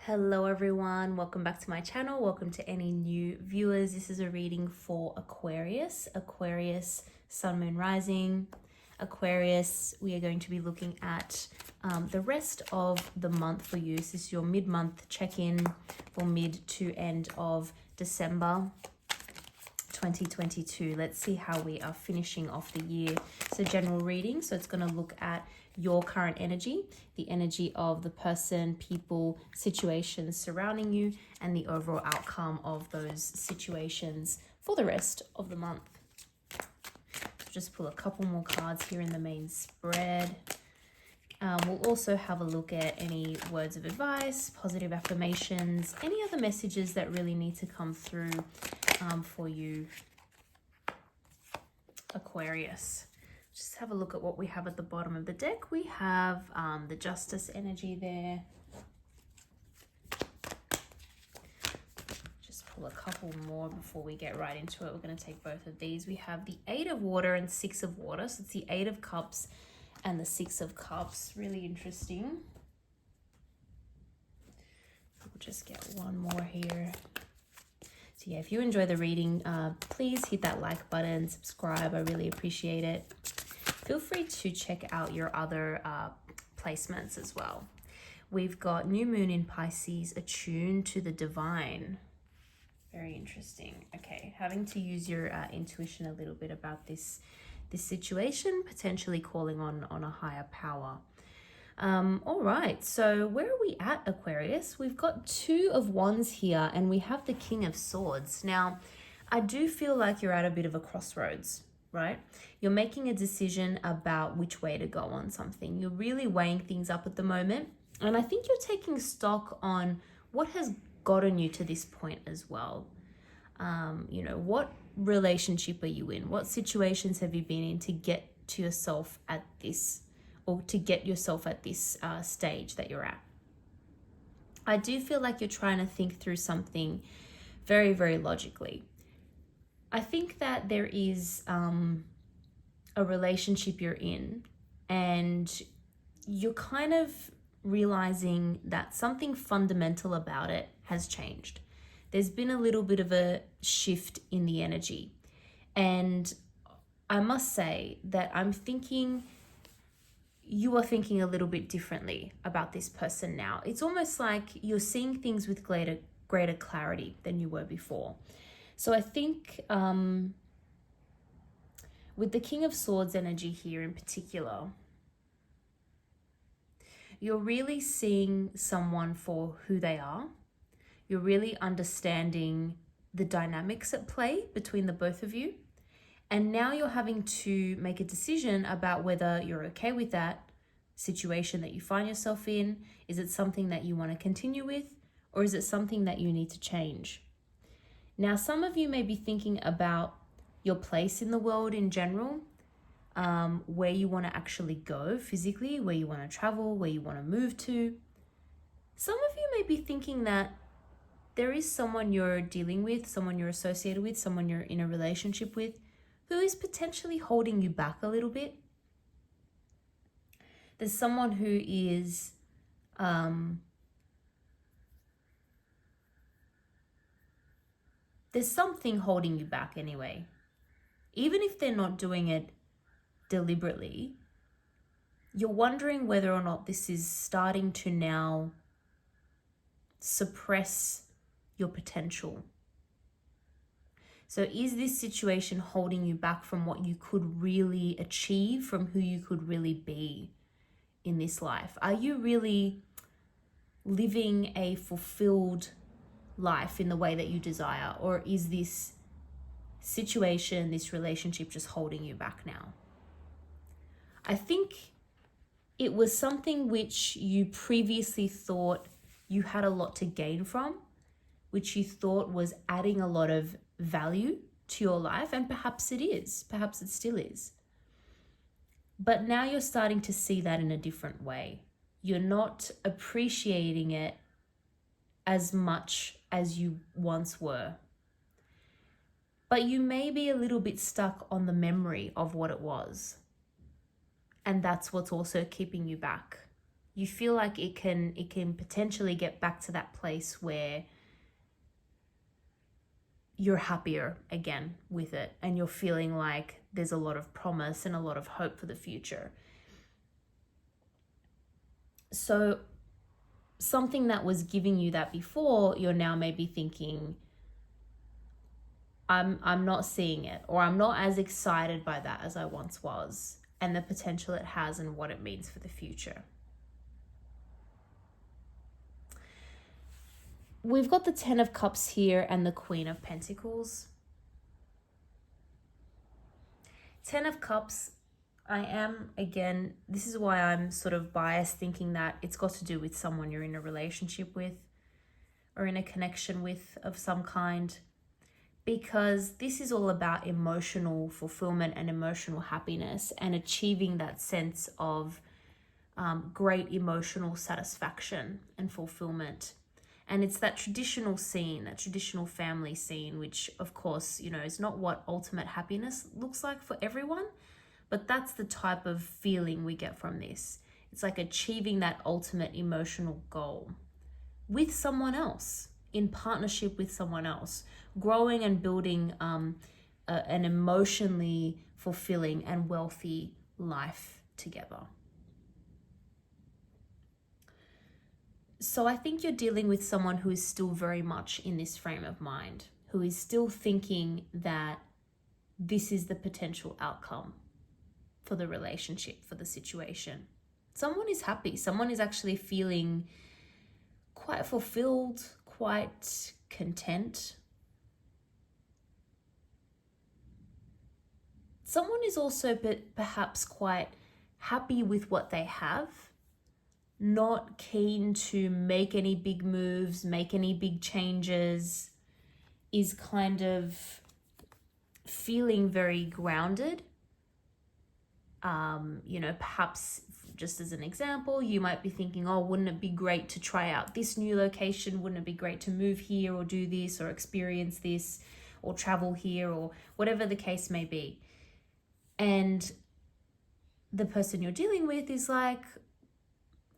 Hello everyone, welcome back to my channel. Welcome to any new viewers. This is a reading for Aquarius, Sun, Moon, Rising. Aquarius, we are going to be looking at the rest of the month for you. This is your mid-month check-in for mid to end of December 2022. Let's see how we are finishing off the year. So general reading, so it's going to look at your current energy, the energy of the person, people, situations surrounding you, and the overall outcome of those situations for the rest of the month. Just pull a couple more cards here in the main spread. We'll also have a look at any words of advice, positive affirmations, any other messages that really need to come through for you, Aquarius. Just have a look at what we have at the bottom of the deck. We have the Justice energy there. Just pull a couple more before we get right into it. We're going to take both of these. We have the Eight of Water and Six of Water. So it's the Eight of Cups and the Six of Cups. Really interesting. We'll just get one more here. So yeah, if you enjoy the reading, please hit that like button, subscribe. I really appreciate it. Feel free to check out your other placements as well. We've got New Moon in Pisces, attuned to the divine. Very interesting. Okay, having to use your intuition a little bit about this situation, potentially calling on a higher power. All right, so where are we at, Aquarius? We've got Two of Wands here, and we have the King of Swords. Now, I do feel like you're at a bit of a crossroads, right? You're making a decision about which way to go on something. You're really weighing things up at the moment. And I think you're taking stock on what has gotten you to this point as well. What relationship are you in? What situations have you been in to get to yourself at this, or to get yourself at this stage that you're at? I do feel like you're trying to think through something very, very logically. I think that there is a relationship you're in, and you're kind of realizing that something fundamental about it has changed. There's been a little bit of a shift in the energy. And I must say that I'm thinking you are thinking a little bit differently about this person now. It's almost like you're seeing things with greater clarity than you were before. So I think with the King of Swords energy here in particular, you're really seeing someone for who they are. You're really understanding the dynamics at play between the both of you. And now you're having to make a decision about whether you're okay with that situation that you find yourself in. Is it something that you want to continue with, or is it something that you need to change? Now, some of you may be thinking about your place in the world in general, where you want to actually go physically, where you want to travel, where you want to move to. Some of you may be thinking that there is someone you're dealing with, someone you're associated with, someone you're in a relationship with, who is potentially holding you back a little bit. There's someone who is there's something holding you back anyway. Even if they're not doing it deliberately, you're wondering whether or not this is starting to now suppress your potential. So is this situation holding you back from what you could really achieve, from who you could really be in this life? Are you really living a fulfilled life in the way that you desire? Or is this situation, this relationship just holding you back now? I think it was something which you previously thought you had a lot to gain from, which you thought was adding a lot of value to your life, and perhaps it is, perhaps it still is. But now you're starting to see that in a different way. You're not appreciating it as much as you once were. But you may be a little bit stuck on the memory of what it was. And that's what's also keeping you back. you feel like it can potentially get back to that place where you're happier again with it, and you're feeling like there's a lot of promise and a lot of hope for the future. So something that was giving you that before, you're now maybe thinking, I'm not seeing it, or I'm not as excited by that as I once was, and the potential it has and what it means for the future. We've got the 10 of Cups here and the Queen of Pentacles. 10 of Cups, this is why I'm sort of biased, thinking that it's got to do with someone you're in a relationship with or in a connection with of some kind, because this is all about emotional fulfillment and emotional happiness and achieving that sense of great emotional satisfaction and fulfillment. And it's that traditional scene, that traditional family scene, which of course, is not what ultimate happiness looks like for everyone, but that's the type of feeling we get from this. It's like achieving that ultimate emotional goal with someone else, in partnership with someone else, growing and building an emotionally fulfilling and wealthy life together. So I think you're dealing with someone who is still very much in this frame of mind, who is still thinking that this is the potential outcome for the relationship, for the situation. Someone is happy. Someone is actually feeling quite fulfilled, quite content. Someone is also perhaps quite happy with what they have, not keen to make any big moves, make any big changes, is kind of feeling very grounded. Perhaps just as an example, you might be thinking, oh, wouldn't it be great to try out this new location? Wouldn't it be great to move here or do this or experience this or travel here or whatever the case may be? And the person you're dealing with is like,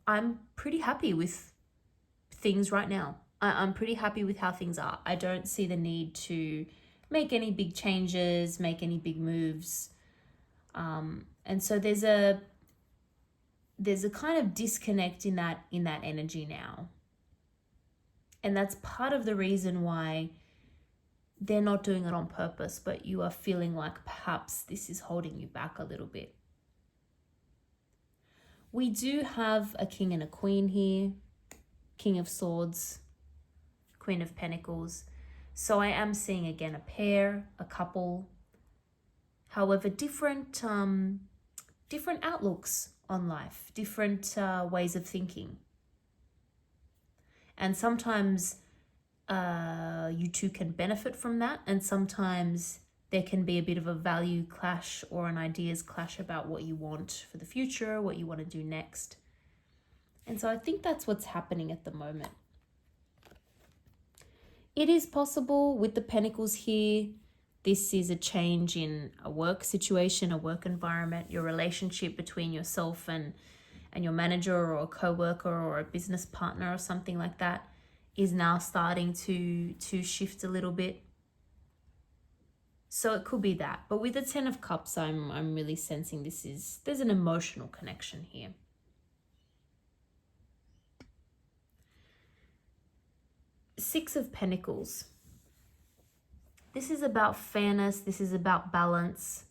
I'm pretty happy with things right now. I'm pretty happy with how things are. I don't see the need to make any big changes, make any big moves. And so there's a kind of disconnect in that energy now. And that's part of the reason why they're not doing it on purpose, but you are feeling like perhaps this is holding you back a little bit. We do have a king and a queen here, King of Swords, Queen of Pentacles. So I am seeing again a pair, a couple. However, different outlooks on life, different ways of thinking. And sometimes you two can benefit from that, and sometimes there can be a bit of a value clash or an ideas clash about what you want for the future, what you want to do next. And so I think that's what's happening at the moment. It is possible with the Pentacles here, this is a change in a work situation, a work environment, your relationship between yourself and your manager or a co-worker or a business partner or something like that is now starting to shift a little bit. So it could be that. But with the 10 of Cups, I'm really sensing there's an emotional connection here. Six of Pentacles. This is about fairness. This is about balance.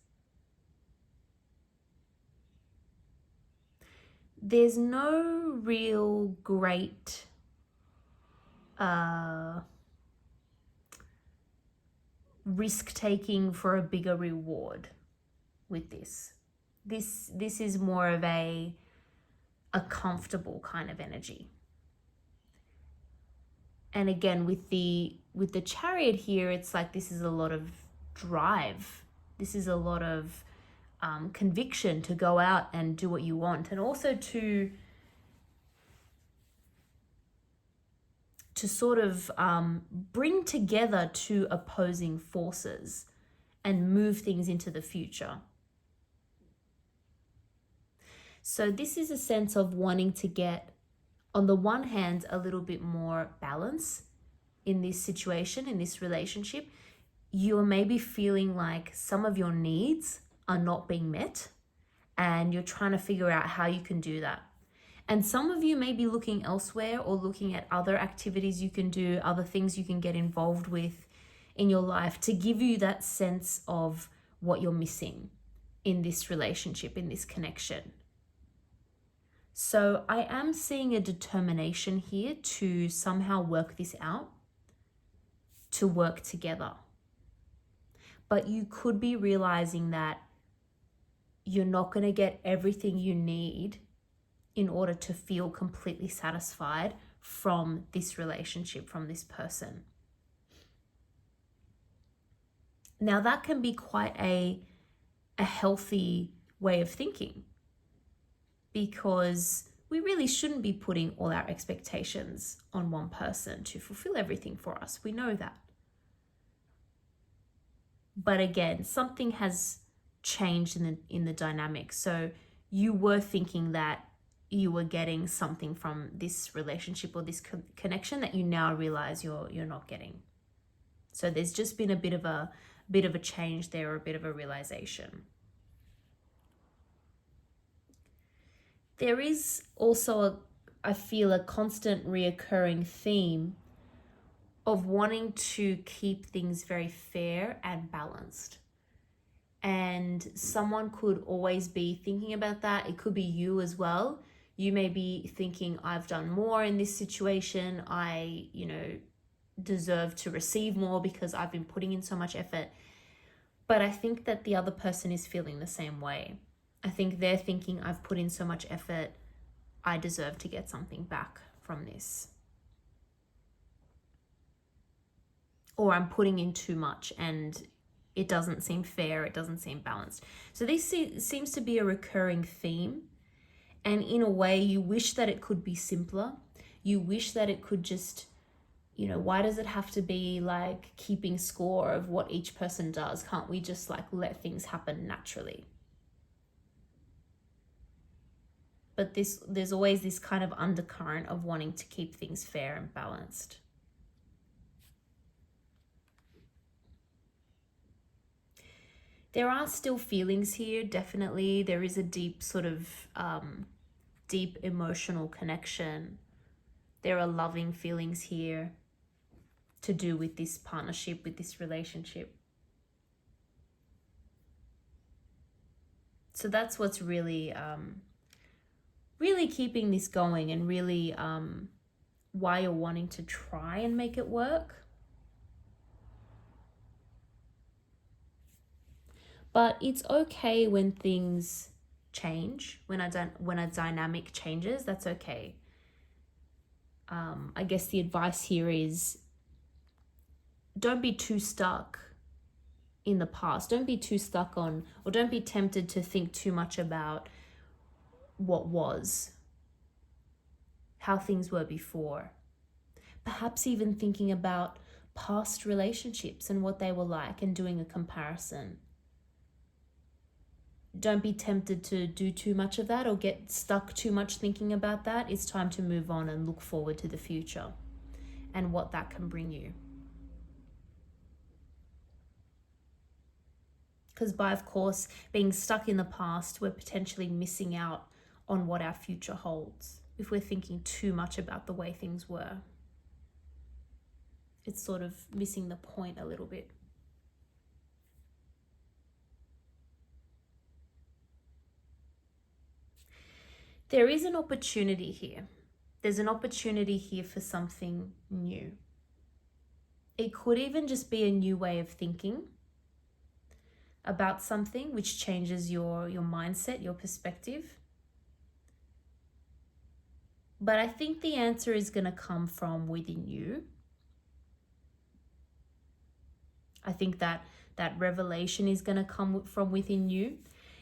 There's no real great risk-taking for a bigger reward with this. This is more of a comfortable kind of energy. And again, with the Chariot here, it's like this is a lot of drive. This is a lot of conviction to go out and do what you want, and also to sort of bring together two opposing forces and move things into the future. So this is a sense of wanting to get, on the one hand, a little bit more balance in this situation, in this relationship. You're maybe feeling like some of your needs are not being met, and you're trying to figure out how you can do that. And some of you may be looking elsewhere or looking at other activities you can do, other things you can get involved with in your life to give you that sense of what you're missing in this relationship, in this connection. So I am seeing a determination here to somehow work this out, to work together. But you could be realizing that you're not going to get everything you need in order to feel completely satisfied from this relationship, from this person. Now that can be quite a healthy way of thinking, because we really shouldn't be putting all our expectations on one person to fulfill everything for us. We know that. But again, something has changed in the dynamic. So you were thinking that you were getting something from this relationship or this connection that you now realize you're not getting. So there's just been a bit of a change there, or a bit of a realization. There is also I feel a constant reoccurring theme of wanting to keep things very fair and balanced. And someone could always be thinking about that. It could be you as well. You may be thinking, I've done more in this situation. I, deserve to receive more because I've been putting in so much effort. But I think that the other person is feeling the same way. I think they're thinking, I've put in so much effort. I deserve to get something back from this. Or I'm putting in too much and it doesn't seem fair, it doesn't seem balanced. So this seems to be a recurring theme. And in a way, you wish that it could be simpler. You wish that it could just, why does it have to be like keeping score of what each person does? Can't we just like let things happen naturally? But there's always this kind of undercurrent of wanting to keep things fair and balanced. There are still feelings here, definitely. There is a deep sort of deep emotional connection. There are loving feelings here to do with this partnership, with this relationship. So that's what's really, really keeping this going, and really why you're wanting to try and make it work. But it's okay when things change, when a dynamic changes, that's okay. I guess the advice here is don't be too stuck in the past. Don't be too stuck on, or don't be tempted to think too much about what was, how things were before. Perhaps even thinking about past relationships and what they were like and doing a comparison. Don't be tempted to do too much of that or get stuck too much thinking about that. It's time to move on and look forward to the future and what that can bring you. Because by, of course, being stuck in the past, we're potentially missing out on what our future holds if we're thinking too much about the way things were. It's sort of missing the point a little bit. There is an opportunity here. There's an opportunity here for something new. It could even just be a new way of thinking about something, which changes your mindset, your perspective. But I think the answer is going to come from within you. I think that revelation is going to come from within you.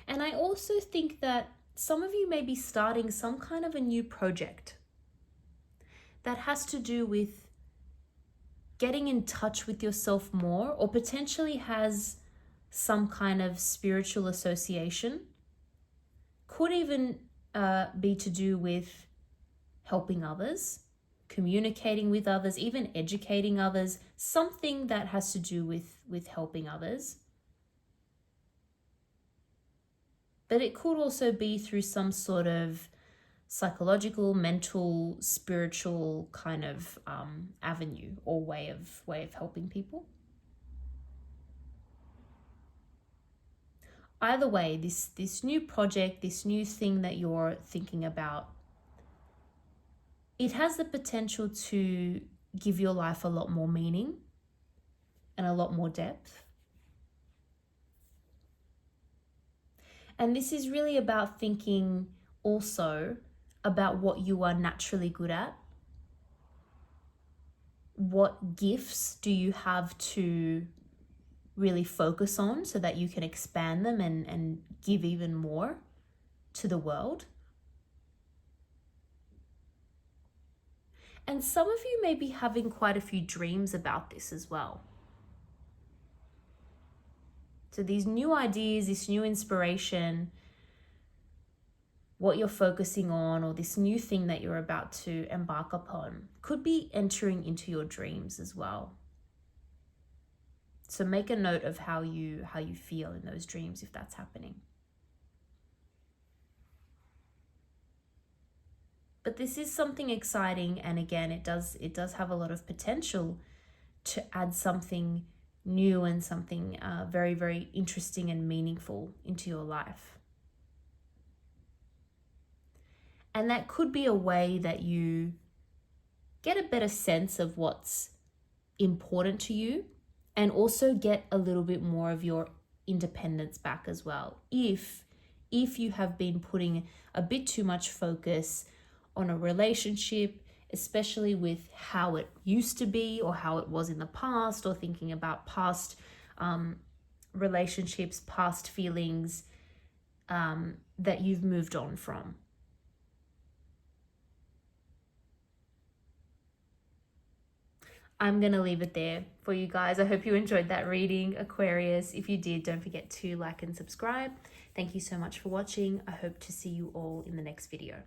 And I also think that some of you may be starting some kind of a new project that has to do with getting in touch with yourself more, or potentially has some kind of spiritual association. Could even be to do with helping others, communicating with others, even educating others, something that has to do with helping others. But it could also be through some sort of psychological, mental, spiritual kind of avenue or way of helping people. Either way, this new project, this new thing that you're thinking about, it has the potential to give your life a lot more meaning and a lot more depth. And this is really about thinking also about what you are naturally good at. What gifts do you have to really focus on so that you can expand them and give even more to the world? And some of you may be having quite a few dreams about this as well. So these new ideas, this new inspiration, what you're focusing on, or this new thing that you're about to embark upon could be entering into your dreams as well. So make a note of how you feel in those dreams if that's happening. But this is something exciting, and again, it does have a lot of potential to add something new and something very, very interesting and meaningful into your life. And that could be a way that you get a better sense of what's important to you, and also get a little bit more of your independence back as well. If you have been putting a bit too much focus on a relationship, especially with how it used to be or how it was in the past, or thinking about past relationships, past feelings that you've moved on from. I'm going to leave it there for you guys. I hope you enjoyed that reading, Aquarius. If you did, don't forget to like and subscribe. Thank you so much for watching. I hope to see you all in the next video.